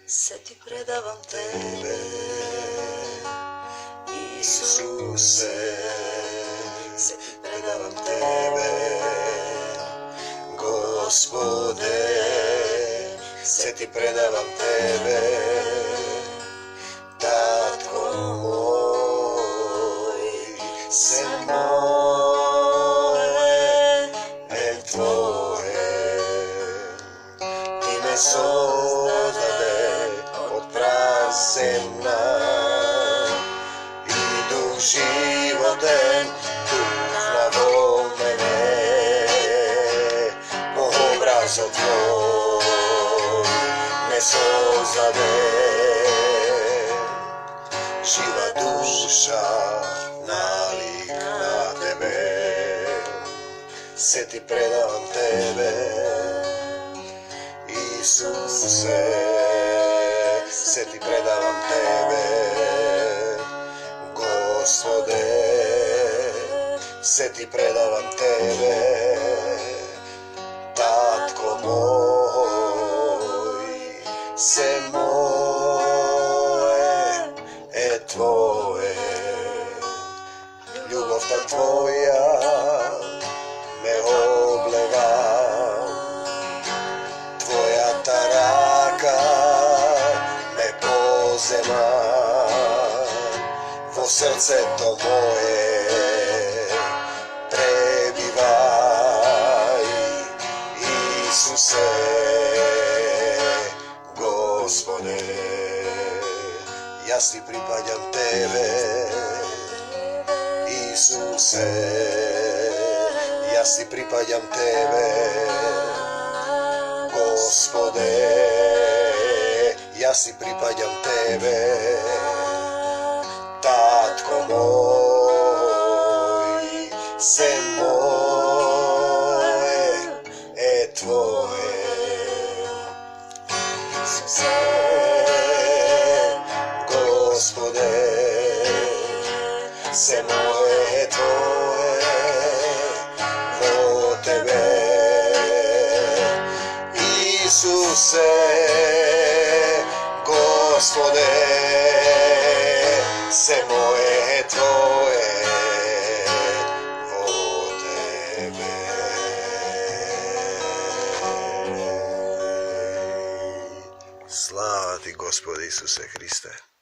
se ti predavam tebe, Isuse, se ti predavam tebe, Gospode, se ti predavam tebe, Tatko moj, se moje je tvoje, ti me sozdade od prazena, idu životem duhnovo mene, po obrazu tvoj me sozdade, živa duša nalik na tebe, se ti predavam tebe, Isuse, se ti predavam tebe, Gospode, se ti predavam tebe, Tatko moj, se moje je tvoje, ljubav ta tvoja me obleva, tvoja ta raka me pozema, vo srce to moje prebivaj, Isuse, Gospode, ja si pripadam tebe, Isuse, ja si pripadam tebe, Gospode, ja si pripadam tebe, Tatko moj, se moje je tvoje, Isuse, Gospode, se moje je tvoje, vo tebe, Isuse, Gospode, se moje je tvoje, vo tebe. Slava ti, Gospode Isuse Hriste.